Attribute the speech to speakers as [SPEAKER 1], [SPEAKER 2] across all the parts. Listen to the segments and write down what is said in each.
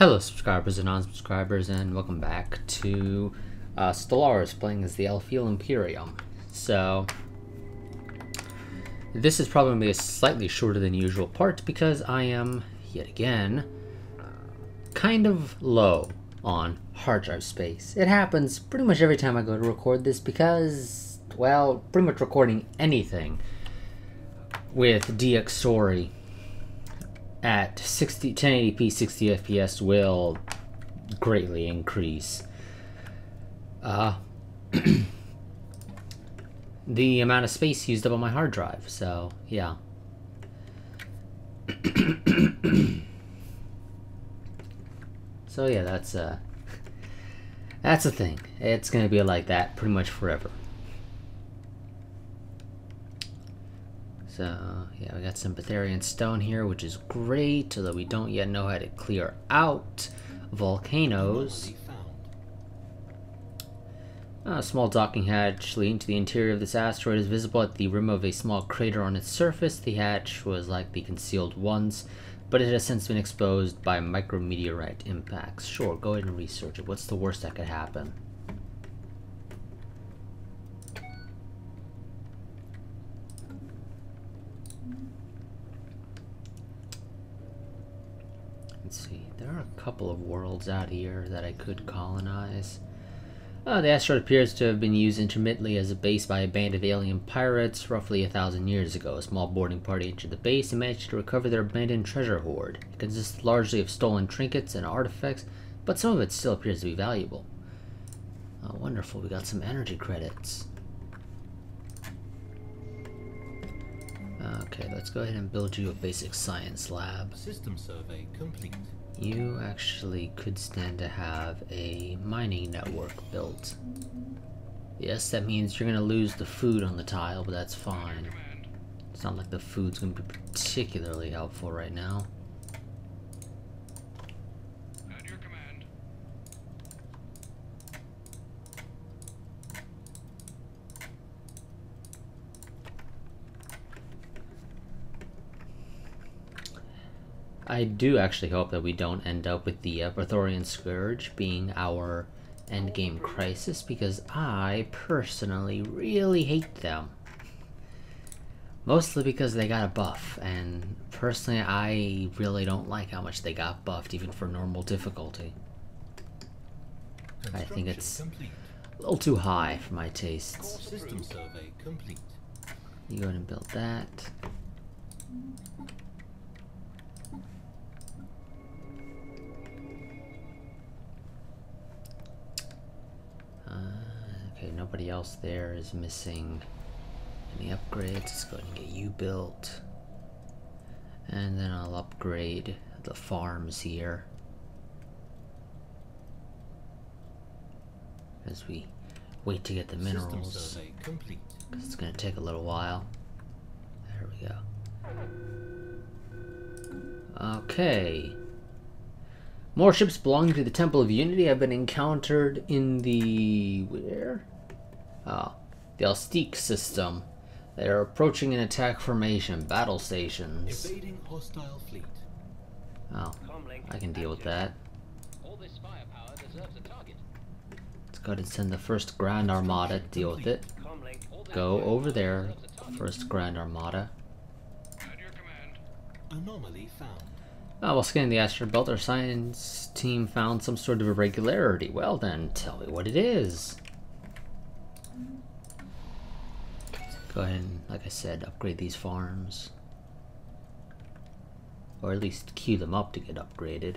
[SPEAKER 1] Hello subscribers and non-subscribers, and welcome back to Stellaris, playing as the Elfiel Imperium. So this is probably going to be a slightly shorter than usual part because I am, yet again, kind of low on hard drive space. It happens pretty much every time I go to record this because, well, pretty much recording anything with DX Story at 1080p 60 FPS will greatly increase the amount of space used up on my hard drive. So yeah. So yeah, that's a thing. It's gonna be like that pretty much forever. So yeah, we got some Betharian stone here, which is great, although we don't yet know how to clear out volcanoes. A small docking hatch leading to the interior of this asteroid is visible at the rim of a small crater on its surface. The hatch was likely concealed once, but it has since been exposed by micrometeorite impacts. Sure, go ahead and research it. What's the worst that could happen? Let's see, there are a couple of worlds out here that I could colonize. The asteroid appears to have been used intermittently as a base by a band of alien pirates roughly 1,000 years ago. A small boarding party entered the base and managed to recover their abandoned treasure hoard. It consists largely of stolen trinkets and artifacts, but some of it still appears to be valuable. Oh, wonderful, we got some energy credits. Okay, let's go ahead and build you a basic science lab.
[SPEAKER 2] System survey complete.
[SPEAKER 1] You actually could stand to have a mining network built. Yes, that means you're gonna lose the food on the tile, but that's fine. It's not like the food's gonna be particularly helpful right now.
[SPEAKER 3] At your command.
[SPEAKER 1] I do actually hope that we don't end up with the Praetorian Scourge being our endgame crisis, because I personally really hate them. Mostly because they got a buff, and personally I really don't like how much they got buffed even for normal difficulty. I think it's a little too high for my tastes.
[SPEAKER 2] System survey complete.
[SPEAKER 1] You go ahead and build that. Okay, nobody else there is missing any upgrades. Let's go ahead and get you built. And then I'll upgrade the farms here as we wait to get the minerals, because it's going to take a little while. There we go. Okay. More ships belonging to the Temple of Unity have been encountered in the... where? Oh, the Alstique system. They are approaching an attack formation, battle stations.
[SPEAKER 2] Evading hostile fleet.
[SPEAKER 1] Oh, I can deal with that.
[SPEAKER 3] All this firepower deserves a target.
[SPEAKER 1] Let's go ahead and send the first Grand Armada to deal with it. Go over there, first Grand Armada.
[SPEAKER 3] At your command.
[SPEAKER 2] Anomaly found.
[SPEAKER 1] While scanning the asteroid belt, our science team found some sort of irregularity. Well then, tell me what it is. Go ahead and, like I said, upgrade these farms. Or at least queue them up to get upgraded.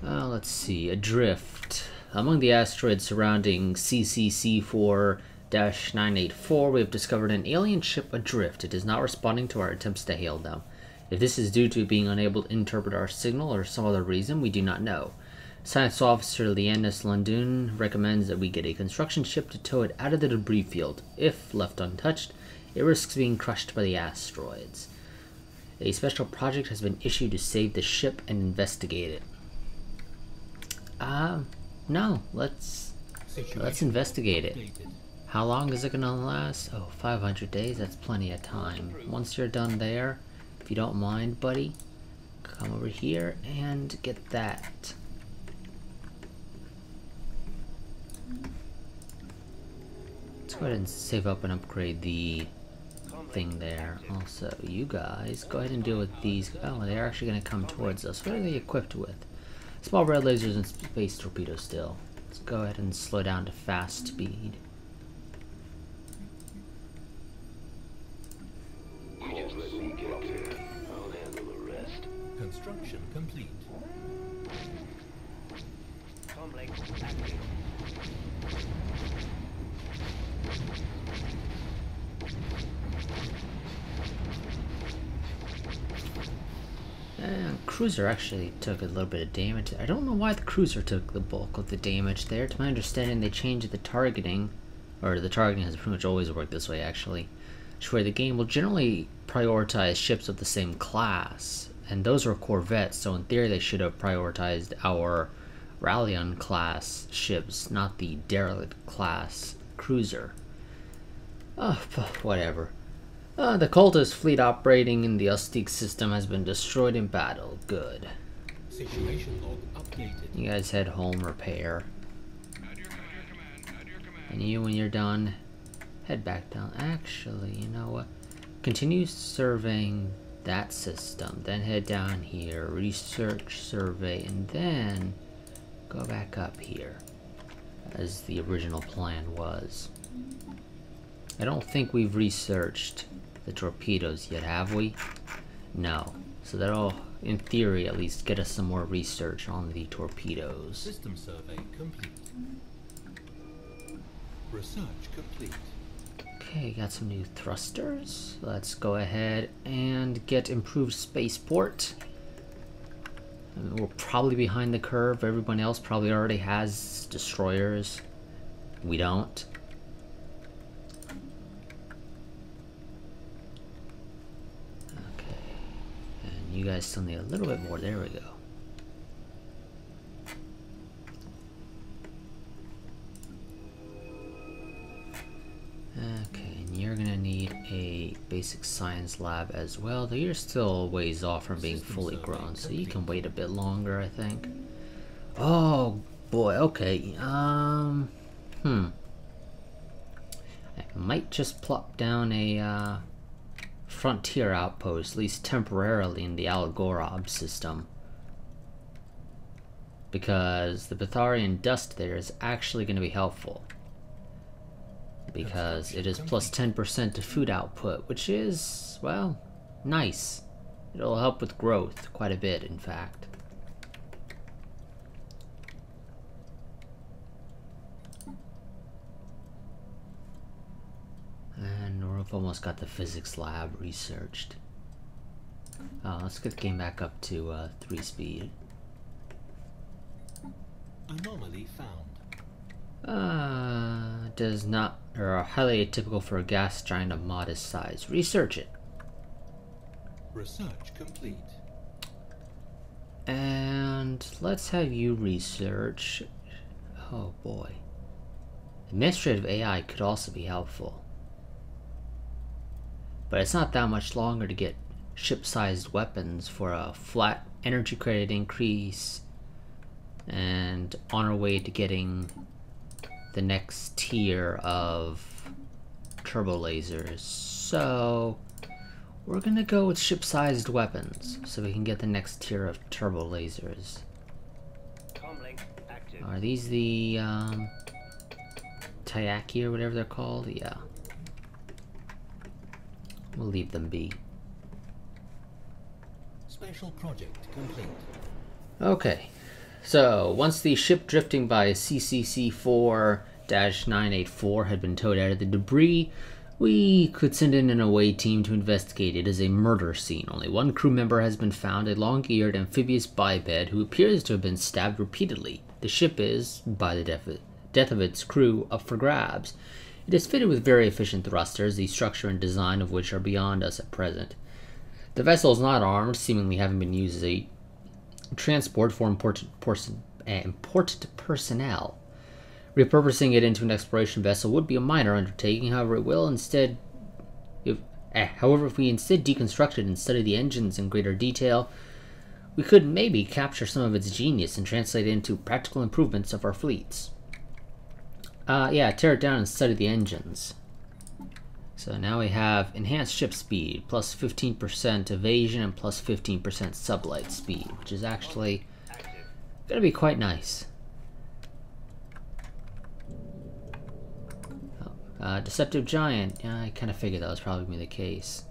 [SPEAKER 1] Let's see, Adrift. Among the asteroids surrounding CCC4-984, we have discovered an alien ship adrift. It is not responding to our attempts to hail them. If this is due to being unable to interpret our signal or some other reason, we do not know. Science Officer Leannis Lundun recommends that we get a construction ship to tow it out of the debris field. If left untouched, it risks being crushed by the asteroids. A special project has been issued to save the ship and investigate it. No, let's investigate it. How long is it gonna last? Oh, 500 days, that's plenty of time. Once you're done there, if you don't mind, buddy, come over here and get that. Let's go ahead and save up and upgrade the thing there. Also, you guys, go ahead and deal with these. Oh, they're actually going to come towards us. What are they equipped with? Small red lasers and space torpedoes still. Let's go ahead and slow down to fast speed.
[SPEAKER 4] You just let me get there. I'll handle the rest.
[SPEAKER 2] Construction complete.
[SPEAKER 4] Comlink active.
[SPEAKER 1] And cruiser actually took a little bit of damage. I don't know why the cruiser took the bulk of the damage there. To my understanding, they changed the targeting, or the targeting has pretty much always worked this way actually, where the game will generally prioritize ships of the same class, and those are corvettes, so in theory they should have prioritized our Rallion class ships, not the Derelict class cruiser. Oh, whatever. The cultist fleet operating in the Ustique system has been destroyed in battle. Good.
[SPEAKER 2] Situation log updated.
[SPEAKER 1] You guys head home, repair.
[SPEAKER 3] At your command. At your command.
[SPEAKER 1] And you, when you're done, head back down. Actually, you know what? Continue surveying that system, then head down here, research, survey, and then go back up here, as the original plan was. I don't think we've researched the torpedoes yet, have we? No. So that'll, in theory at least, get us some more research on the torpedoes.
[SPEAKER 2] System survey complete. Research complete.
[SPEAKER 1] Okay, got some new thrusters. Let's go ahead and get improved spaceport. We're probably behind the curve. Everyone else probably already has destroyers. We don't. You guys still need a little bit more. There we go. Okay, and you're gonna need a basic science lab as well, though you're still a ways off from being fully grown, so you can wait a bit longer, I think. Oh boy, okay. I might just plop down a frontier outpost, at least temporarily, in the Algorab system, because the Betharian dust there is actually going to be helpful, because it is plus 10% to food output, which is, well, nice. It'll help with growth quite a bit, in fact. And we've almost got the physics lab researched. Let's get the game back up to 3 speed.
[SPEAKER 2] Anomaly found.
[SPEAKER 1] Does not, or are highly atypical for a gas giant of modest size. Research it.
[SPEAKER 2] Research complete.
[SPEAKER 1] And let's have you research. Oh boy. Administrative AI could also be helpful. But it's not that much longer to get ship-sized weapons for a flat energy credit increase, and on our way to getting the next tier of turbo lasers. So we're gonna go with ship-sized weapons so we can get the next tier of turbo lasers.
[SPEAKER 4] Comlink active.
[SPEAKER 1] Are these the Tayaki or whatever they're called? Yeah. We'll leave them be.
[SPEAKER 2] Special project complete.
[SPEAKER 1] Okay, so once the ship drifting by CCC-4-984 had been towed out of the debris, we could send in an away team to investigate it as a murder scene. Only one crew member has been found, a long-eared amphibious biped who appears to have been stabbed repeatedly. The ship is, by the death of its crew, up for grabs. It is fitted with very efficient thrusters, the structure and design of which are beyond us at present. The vessel is not armed, seemingly having been used as a transport for important personnel. Repurposing it into an exploration vessel would be a minor undertaking, however it will instead However, if we instead deconstruct it and study the engines in greater detail, we could maybe capture some of its genius and translate it into practical improvements of our fleets. Yeah, tear it down and study the engines. So now we have enhanced ship speed, plus 15% evasion and plus 15% sublight speed, which is actually gonna be quite nice. Deceptive Giant, yeah, I kind of figured that was probably gonna be the case.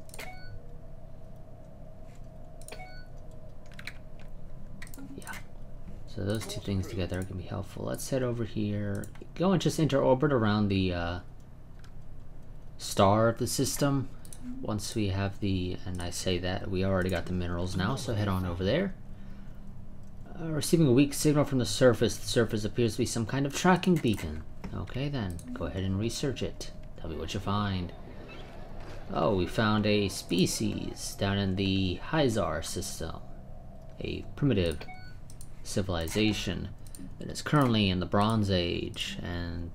[SPEAKER 1] Yeah, so those two things together are gonna be helpful. Let's head over here, go and just interorbit around the star of the system. Once we have the, and I say that, we already got the minerals now, so head on over there. Receiving a weak signal from the surface. The surface appears to be some kind of tracking beacon. Okay then, go ahead and research it. Tell me what you find. Oh, we found a species down in the Hyzar system. A primitive civilization that is currently in the Bronze Age, and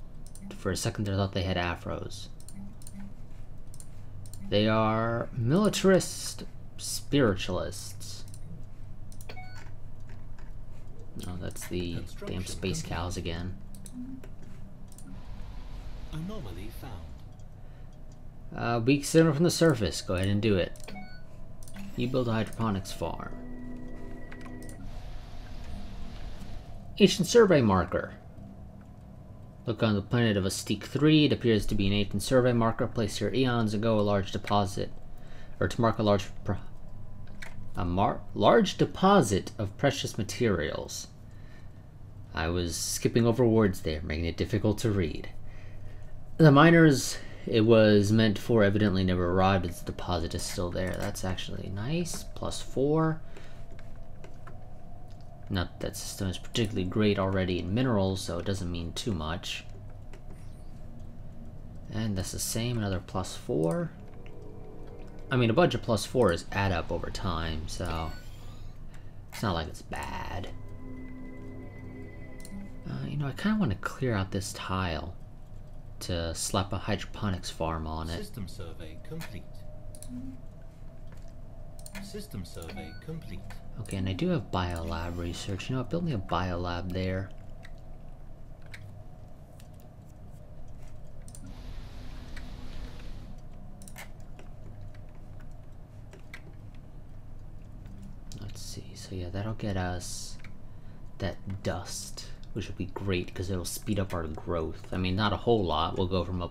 [SPEAKER 1] for a second I thought they had afros. They are militarist spiritualists. Oh, that's the damn space cows again.
[SPEAKER 2] Anomaly found.
[SPEAKER 1] Weak signal from the surface. Go ahead and do it. You build a hydroponics farm. Ancient survey marker. Look on the planet of Astique 3. It appears to be an ancient survey marker placed here eons ago. A large deposit, or to mark a large deposit of precious materials. I was skipping over words there, making it difficult to read. The miners it was meant for evidently never arrived. Its deposit is still there. That's actually nice. +4. Not that system is particularly great already in minerals, so it doesn't mean too much. And that's the same, another +4. I mean, a bunch of +4s add up over time, so it's not like it's bad. You know, I kind of want to clear out this tile to slap a hydroponics farm on it.
[SPEAKER 2] System survey complete. System survey complete.
[SPEAKER 1] Okay, and I do have biolab research. You know what, build me a biolab there. Let's see, so yeah, that'll get us that dust, which will be great because it'll speed up our growth. I mean, not a whole lot. We'll go from a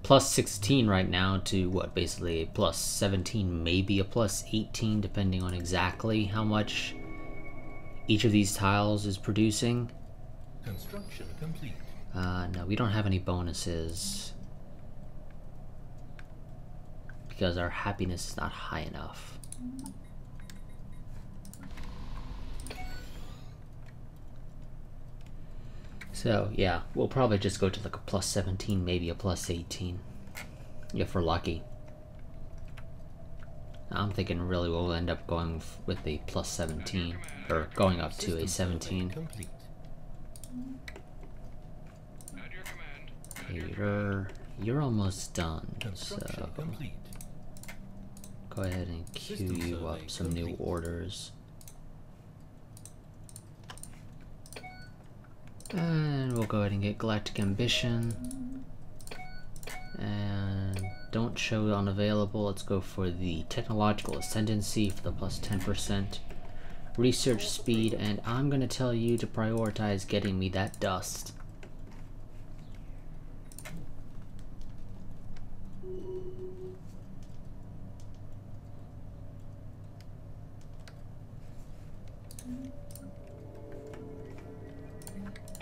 [SPEAKER 1] +16 right now to what, basically a +17, maybe a +18, depending on exactly how much each of these tiles is producing.
[SPEAKER 2] Construction complete.
[SPEAKER 1] No, we don't have any bonuses because our happiness is not high enough. So yeah, we'll probably just go to like a +17, maybe a +18, if we're lucky. I'm thinking really we'll end up going with a +17, or going up to a 17.
[SPEAKER 2] Complete.
[SPEAKER 1] Okay, you're almost done, so
[SPEAKER 2] Construction complete.
[SPEAKER 1] go ahead and queue you up some new orders. And we'll go ahead and get Galactic Ambition. And don't show unavailable. Let's go for the Technological Ascendancy for the +10%. Research speed, and I'm going to tell you to prioritize getting me that dust.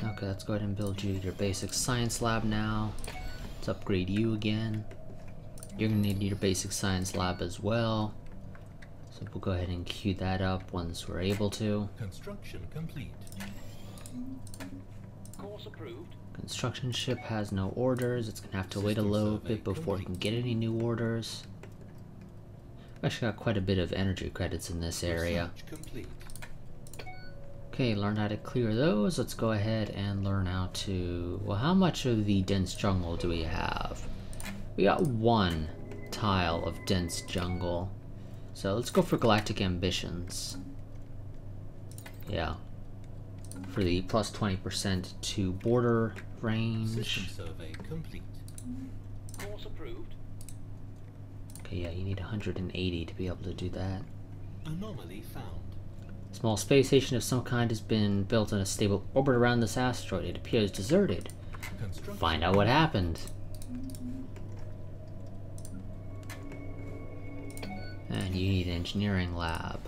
[SPEAKER 1] Okay, let's go ahead and build you your basic science lab now. Let's upgrade you again. You're gonna need your basic science lab as well. So we'll go ahead and queue that up once we're able to.
[SPEAKER 2] Construction complete.
[SPEAKER 3] Course approved.
[SPEAKER 1] Construction ship has no orders. It's gonna have to wait a little bit before it can get any new orders. I've actually got quite a bit of energy credits in this area.
[SPEAKER 2] Research complete.
[SPEAKER 1] Okay, learn how to clear those. Let's go ahead and learn how to... Well, how much of the dense jungle do we have? We got 1. tile of dense jungle. So let's go for galactic ambitions. Yeah. For the plus 20% to border range.
[SPEAKER 2] System survey complete.
[SPEAKER 3] Course approved.
[SPEAKER 1] Okay, yeah, you need 180 to be able to do that.
[SPEAKER 2] Anomaly found.
[SPEAKER 1] Small space station of some kind has been built in a stable orbit around this asteroid. It appears deserted.
[SPEAKER 2] Construction.
[SPEAKER 1] Find out what happened. And you need an engineering lab.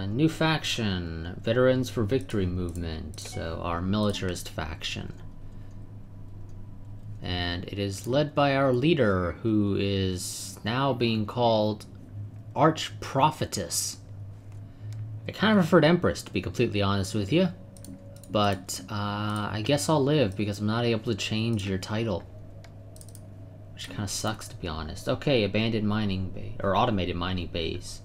[SPEAKER 1] New faction, Veterans for Victory movement, so our militarist faction. And it is led by our leader, who is now being called Arch-Prophetess. I kind of preferred Empress, to be completely honest with you. But, I guess I'll live, because I'm not able to change your title. Which kind of sucks, to be honest. Okay, abandoned mining base, or automated mining base.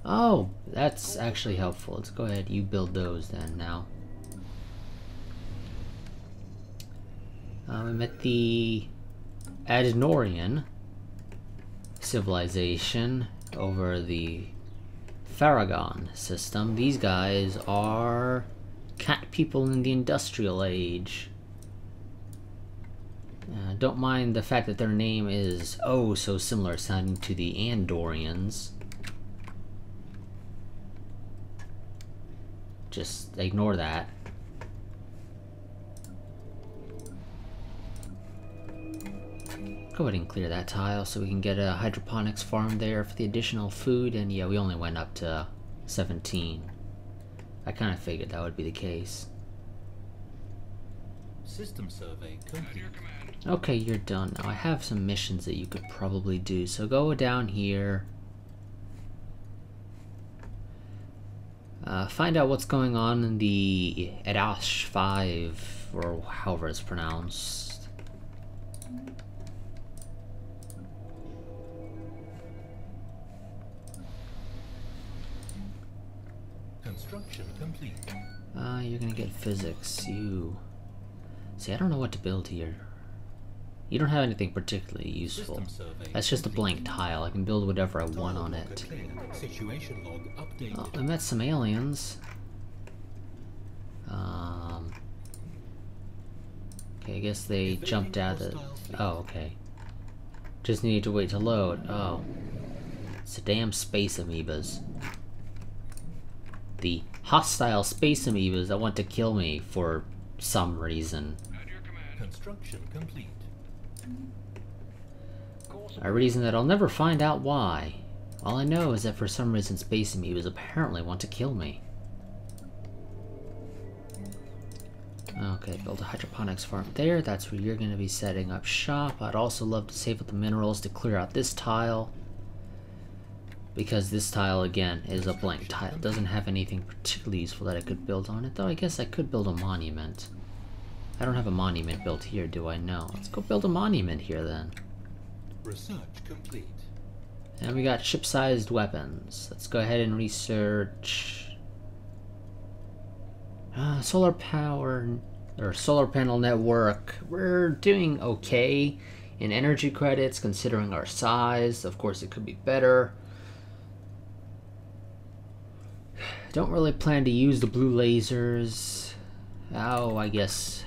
[SPEAKER 1] Oh, that's actually helpful. Let's go ahead, you build those then, now. I'm at the Adnorian civilization over the Faragon system. These guys are cat people in the industrial age. Don't mind the fact that their name is oh so similar sounding to the Andorians. Just ignore that. Go ahead and clear that tile so we can get a hydroponics farm there for the additional food. And yeah, we only went up to 17. I kind of figured that would be the case.
[SPEAKER 2] System survey complete.
[SPEAKER 1] Okay, you're done. Now I have some missions that you could probably do. So go down here. Find out what's going on in the Edash 5, or however it's pronounced.
[SPEAKER 2] Construction complete.
[SPEAKER 1] You're gonna get physics. You... See, I don't know what to build here. You don't have anything particularly useful.
[SPEAKER 2] System survey
[SPEAKER 1] That's just a
[SPEAKER 2] complete.
[SPEAKER 1] blank tile. I can build whatever I want on
[SPEAKER 2] Dialogue
[SPEAKER 1] it.
[SPEAKER 2] clear. Situation log updated.
[SPEAKER 1] Oh, I met some aliens. Okay, I guess they jumped out of... Oh, okay. Just needed to wait to load. Oh. It's the damn space amoebas. The hostile space amoebas that want to kill me for some reason.
[SPEAKER 3] At your command.
[SPEAKER 2] Construction complete.
[SPEAKER 3] Course
[SPEAKER 1] A reason that I'll never find out why. All I know is that for some reason space amoebas apparently want to kill me. Okay, build a hydroponics farm there. That's where you're going to be setting up shop. I'd also love to save up the minerals to clear out this tile. Because this tile, again, is a blank tile. It doesn't have anything particularly useful that I could build on it. Though I guess I could build a monument. I don't have a monument built here, do I? No. Let's go build a monument here then.
[SPEAKER 2] Research complete.
[SPEAKER 1] And we got ship-sized weapons. Let's go ahead and research... solar power... or solar panel network. We're doing okay in energy credits considering our size. Of course, it could be better. Don't really plan to use the blue lasers. Oh, I guess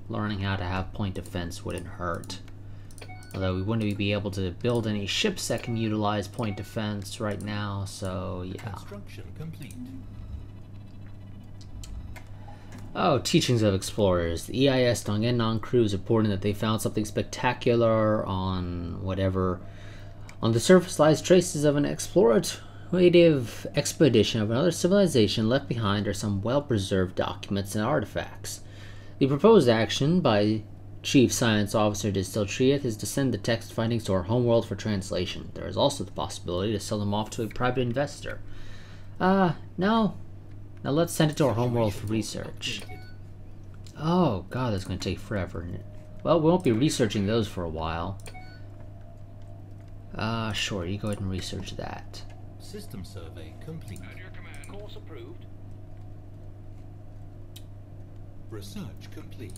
[SPEAKER 1] learning how to have point defense wouldn't hurt. Although we wouldn't be able to build any ships that can utilize point defense right now, so yeah.
[SPEAKER 2] Construction complete.
[SPEAKER 1] Oh, teachings of explorers. The EIS Tongenon crew is reporting that they found something spectacular on whatever. On the surface lies traces of an explorative expedition of another civilization. Left behind are some well-preserved documents and artifacts. The proposed action by Chief Science Officer Distiltrieth is to send the text findings to our homeworld for translation. There is also the possibility to sell them off to a private investor. No. Now let's send it to our homeworld for research. Oh god, that's going to take forever. Well, we won't be researching those for a while. Sure, you go ahead and research that.
[SPEAKER 2] System survey complete.
[SPEAKER 3] At your command. Course approved.
[SPEAKER 2] Research complete.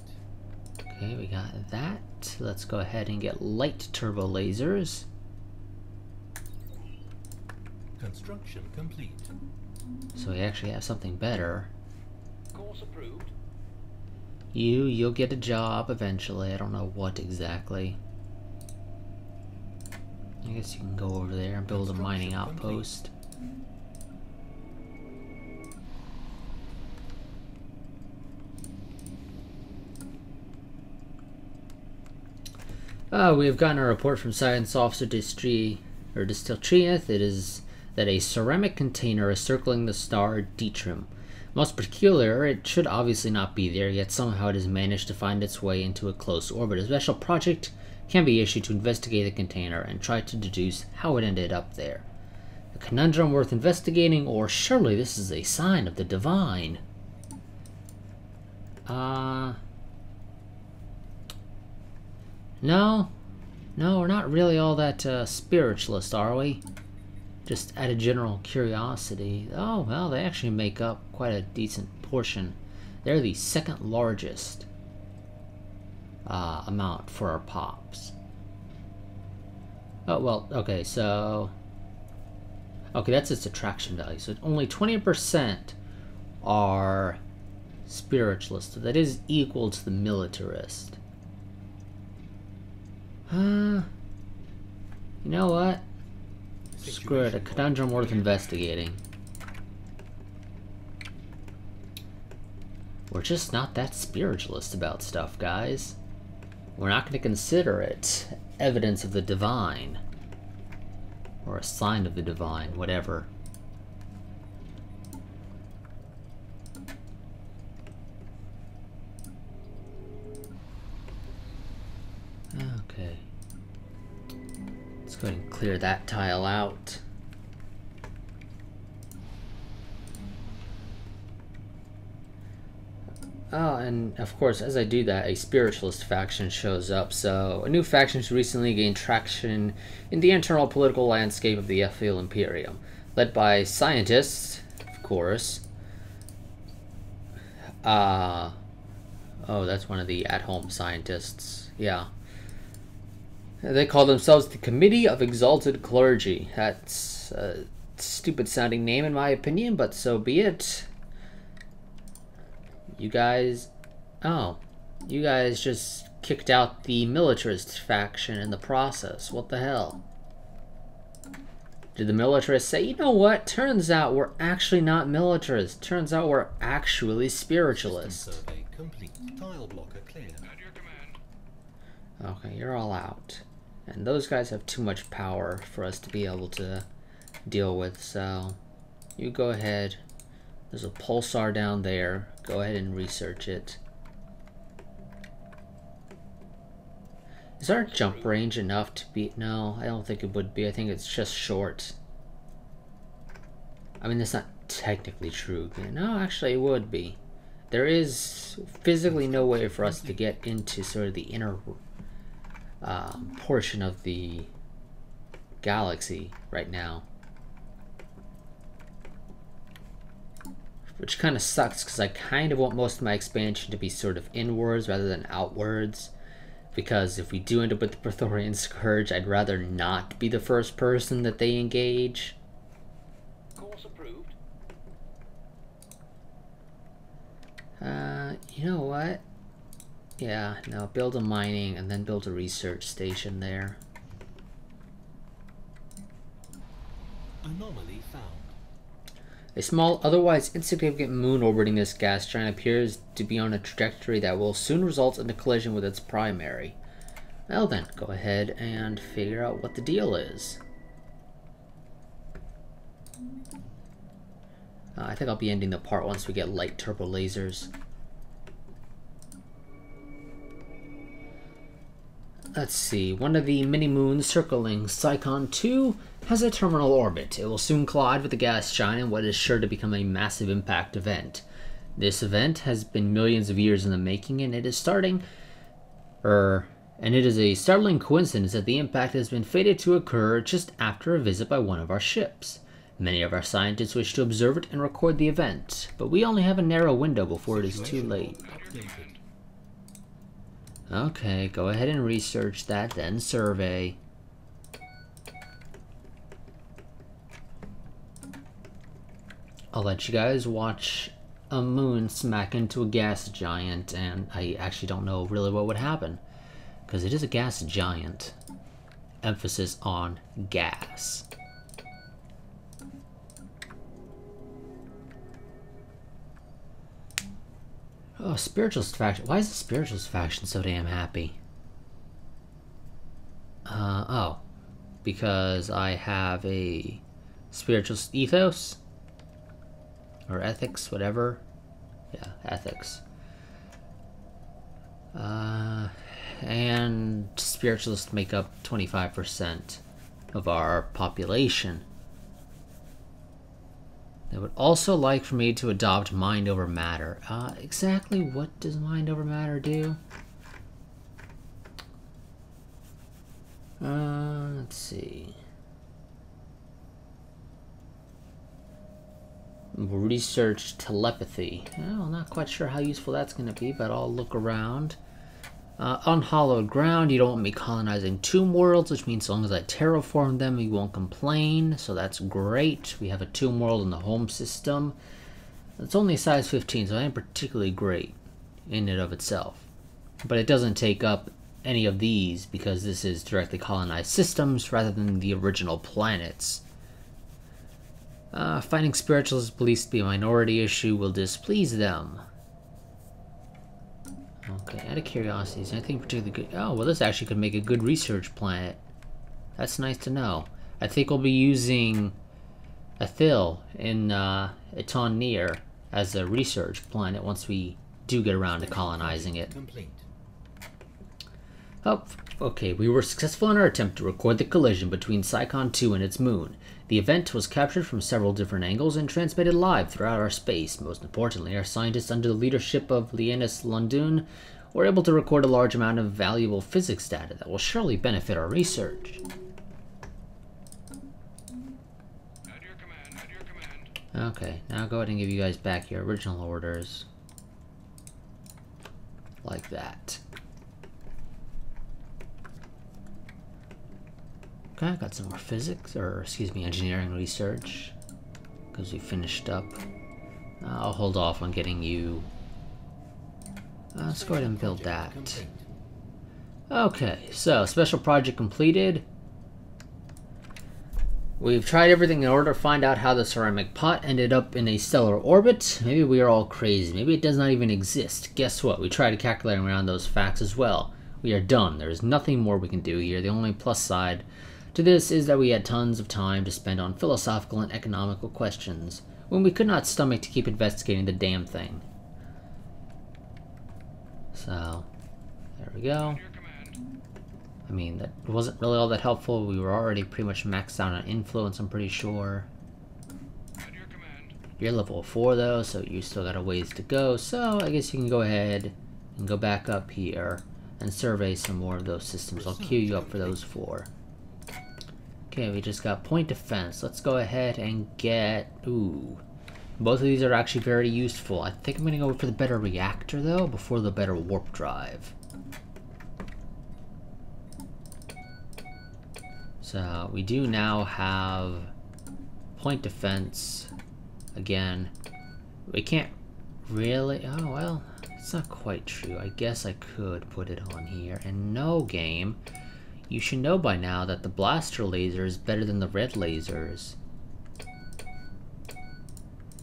[SPEAKER 1] Okay, we got that. Let's go ahead and get light turbo lasers.
[SPEAKER 2] Construction complete.
[SPEAKER 1] So we actually have something better.
[SPEAKER 3] Course approved.
[SPEAKER 1] You'll get a job eventually. I don't know what exactly. I guess you can go over there and build a mining outpost. We have gotten a report from Science Officer Distiltrieth. It is that a ceramic container is circling the star Deetrim. Most peculiar, it should obviously not be there, yet somehow it has managed to find its way into a close orbit. A special project can be issued to investigate the container and try to deduce how it ended up there. A conundrum worth investigating, or surely this is a sign of the divine. No, we're not really all that spiritualist, are we? Just out of general curiosity. Oh, well, they actually make up quite a decent portion. They're the second largest amount for our pops. Oh, well, okay, so... Okay, that's its attraction value. So only 20% are spiritualist. So that is equal to the militarist. You know what? Screw it, a conundrum worth investigating. We're just not that spiritualist about stuff, guys. We're not going to consider it evidence of the divine. Or a sign of the divine, whatever. Okay. Let's go ahead and clear that tile out. Oh, and of course, as I do that, a Spiritualist faction shows up. So, a new faction has recently gained traction in the internal political landscape of the Elfiel Imperium. Led by scientists, of course. Oh, that's one of the at-home scientists. Yeah. They call themselves the Committee of Exalted Clergy. That's a stupid-sounding name in my opinion, but so be it. You guys... Oh. You guys just kicked out the militarist faction in the process. What the hell? Did the militarists say, you know what? Turns out we're actually not militarists. Turns out we're actually spiritualists.
[SPEAKER 2] System survey complete. Tile blocker clear.
[SPEAKER 3] At your command.
[SPEAKER 1] Okay, you're all out. And those guys have too much power for us to be able to deal with, so... You go ahead. There's a pulsar down there. Go ahead and research it. Is our jump range enough to be... No, I don't think it would be. I think it's just short. I mean, that's not technically true. No, actually it would be. There is physically no way for us to get into sort of the inner portion of the galaxy right now. Which kind of sucks, because I kind of want most of my expansion to be sort of inwards rather than outwards. Because if we do end up with the Praetorian Scourge, I'd rather not be the first person that they engage.
[SPEAKER 3] Course approved.
[SPEAKER 1] You know what? Yeah, no, build a mining and then build a research station there.
[SPEAKER 2] Anomaly found.
[SPEAKER 1] A small, otherwise insignificant moon orbiting this gas giant appears to be on a trajectory that will soon result in a collision with its primary. Well then, go ahead and figure out what the deal is. I think I'll be ending the part once we get light turbo lasers. Let's see, one of the mini-moons circling Psychon 2 has a terminal orbit. It will soon collide with the gas giant in what is sure to become a massive impact event. This event has been millions of years in the making, and it is a startling coincidence that the impact has been fated to occur just after a visit by one of our ships. Many of our scientists wish to observe it and record the event, but we only have a narrow window before it is too late.
[SPEAKER 2] Updated.
[SPEAKER 1] Okay, go ahead and research that, then survey. I'll let you guys watch a moon smack into a gas giant, and I actually don't know really what would happen, because it is a gas giant. Emphasis on gas. Oh, Spiritualist Faction. Why is the Spiritualist Faction so damn happy? Oh. Because I have a Spiritualist ethos? Or ethics, whatever. Yeah, ethics. And Spiritualists make up 25% of our population. They would also like for me to adopt mind over matter. Exactly what does mind over matter do? Let's see. Research telepathy. Well, not quite sure how useful that's going to be, but I'll look around. Unhallowed ground. You don't want me colonizing tomb worlds, which means as long as I terraform them, we won't complain. So that's great. We have a tomb world in the home system. It's only size 15, so it ain't particularly great in and of itself. But it doesn't take up any of these because this is directly colonized systems rather than the original planets. Finding spiritualists believed to be a minority issue will displease them. Okay, out of curiosity, is anything particularly good? Oh, well, this actually could make a good research planet. That's nice to know. I think we'll be using Elfiel in Eton as a research planet once we do get around to colonizing it. Oh, okay, we were successful in our attempt to record the collision between Psychon 2 and its moon. The event was captured from several different angles and transmitted live throughout our space. Most importantly, our scientists under the leadership of Linus Lundun were able to record a large amount of valuable physics data that will surely benefit our research.
[SPEAKER 3] At your command.
[SPEAKER 1] Okay, now go ahead and give you guys back your original orders. Like that. Okay, I got some more physics, or excuse me, engineering research, because we finished up. I'll hold off on getting you. Let's go ahead and build that. Okay, so special project completed. We've tried everything in order to find out how the ceramic pot ended up in a stellar orbit. Maybe we are all crazy. Maybe it does not even exist. Guess what? We tried calculating around those facts as well. We are done. There is nothing more we can do here. The only plus side to this is that we had tons of time to spend on philosophical and economical questions when we could not stomach to keep investigating the damn thing. So, there we go. I mean, that wasn't really all that helpful. We were already pretty much maxed out on influence, I'm pretty sure. You're level 4 though, so you still got a ways to go. So, I guess you can go ahead and go back up here and survey some more of those systems. I'll queue you up for those 4. Okay, we just got point defense. Let's go ahead and get... Ooh. Both of these are actually very useful. I think I'm going to go for the better reactor, though, before the better warp drive. So, we do now have point defense. Again, we can't really... Oh, well, it's not quite true. I guess I could put it on here. And no, game. You should know by now that the blaster laser is better than the red lasers.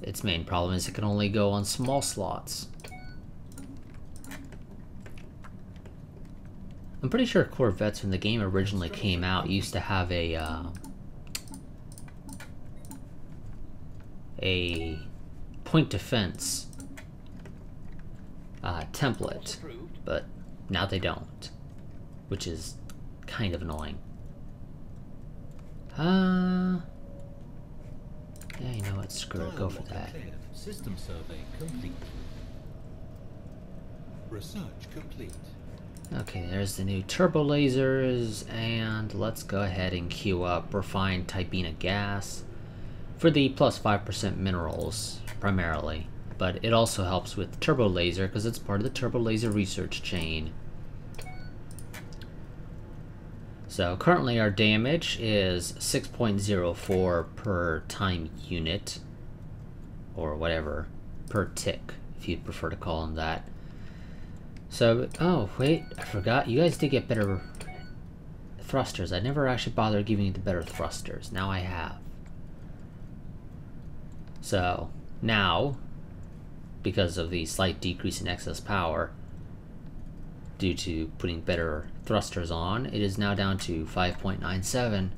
[SPEAKER 1] Its main problem is it can only go on small slots. I'm pretty sure Corvettes, when the game originally came out, used to have a point defense template, but now they don't, which is kind of annoying. Yeah, you know what, screw it, go for that.
[SPEAKER 2] System survey complete. Research complete.
[SPEAKER 1] Okay, there's the new turbo lasers, and let's go ahead and queue up refined Typena gas for the plus 5% minerals, primarily. But it also helps with turbo laser, because it's part of the turbo laser research chain. So currently our damage is 6.04 per time unit, or whatever, per tick, if you'd prefer to call them that. So, oh wait, I forgot, you guys did get better thrusters. I never actually bothered giving you the better thrusters. Now I have. So, now, because of the slight decrease in excess power, due to putting better thrusters on, it is now down to 5.97.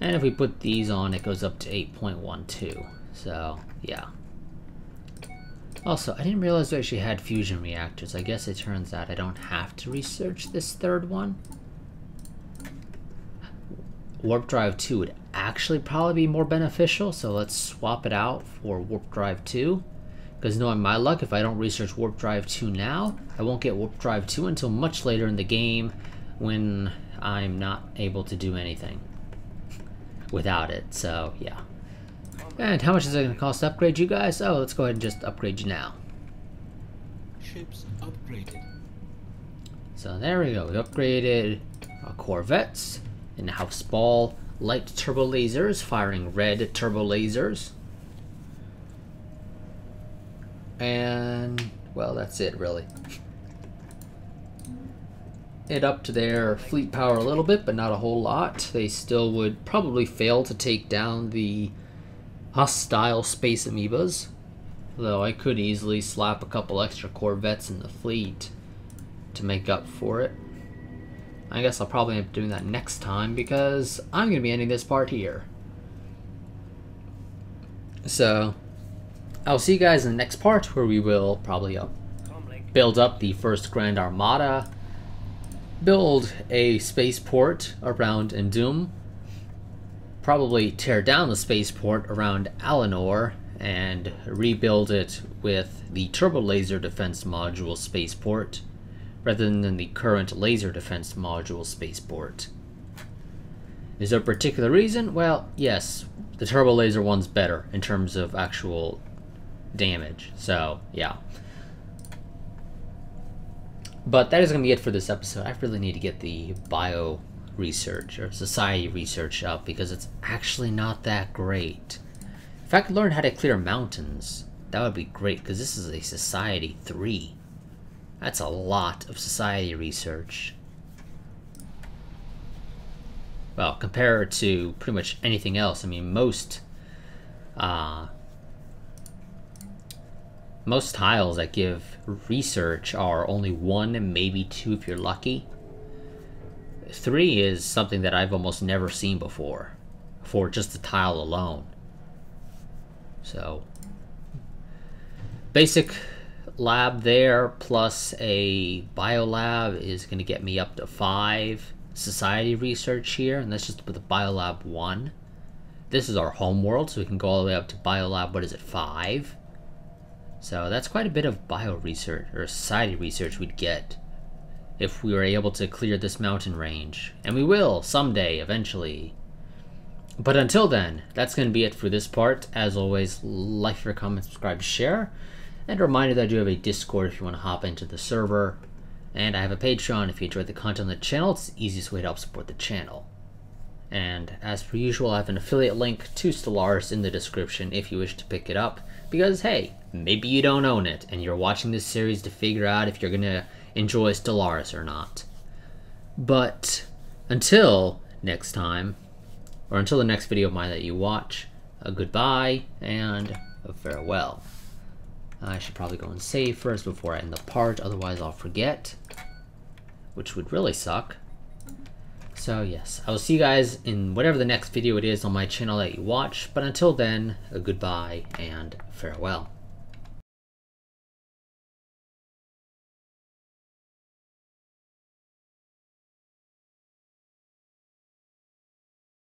[SPEAKER 1] And if we put these on, it goes up to 8.12. So, yeah. Also, I didn't realize we actually had fusion reactors. I guess it turns out I don't have to research this third one. Warp Drive 2 would actually probably be more beneficial, so let's swap it out for Warp Drive 2. Because knowing my luck, if I don't research Warp Drive 2 now, I won't get Warp Drive 2 until much later in the game when I'm not able to do anything without it, so yeah. And how much is it going to cost to upgrade you guys? Oh, let's go ahead and just upgrade you now.
[SPEAKER 2] Ships upgraded.
[SPEAKER 1] So there we go, we upgraded our corvettes and now have small light turbo lasers firing red turbo lasers. And, well, that's it, really. It upped their fleet power a little bit, but not a whole lot. They still would probably fail to take down the hostile space amoebas, though I could easily slap a couple extra corvettes in the fleet to make up for it. I guess I'll probably end up doing that next time, because I'm going to be ending this part here. So, I'll see you guys in the next part, where we will probably build up the first Grand Armada, build a spaceport around Endum, probably tear down the spaceport around Alinor, and rebuild it with the Turbo Laser Defense Module spaceport, rather than the current Laser Defense Module spaceport. Is there a particular reason? Well, yes, the Turbo Laser one's better in terms of actual damage, so yeah. But that is going to be it for this episode. I really need to get the bio research or society research up, because it's actually not that great. If I could learn how to clear mountains, that would be great, because this is a society 3. That's a lot of society research. Well, compare it to pretty much anything else. I mean, most tiles that give research are only 1 and maybe 2 if you're lucky. 3 is something that I've almost never seen before, for just the tile alone. So, basic lab there plus a bio lab is going to get me up to 5 society research here, and that's just with the biolab 1. This is our home world, so we can go all the way up to biolab, what is it, 5? So that's quite a bit of bio research, or society research we'd get if we were able to clear this mountain range. And we will, someday, eventually. But until then, that's going to be it for this part. As always, like, favorite, comment, subscribe, share. And a reminder that I do have a Discord if you want to hop into the server. And I have a Patreon if you enjoyed the content on the channel. It's the easiest way to help support the channel. And as per usual, I have an affiliate link to Stellaris in the description if you wish to pick it up. Because, hey, maybe you don't own it, and you're watching this series to figure out if you're going to enjoy Stellaris or not. But until next time, or until the next video of mine that you watch, a goodbye and a farewell. I should probably go and save first before I end the part, otherwise I'll forget, which would really suck. So yes, I will see you guys in whatever the next video it is on my channel that you watch, but until then, a goodbye and farewell.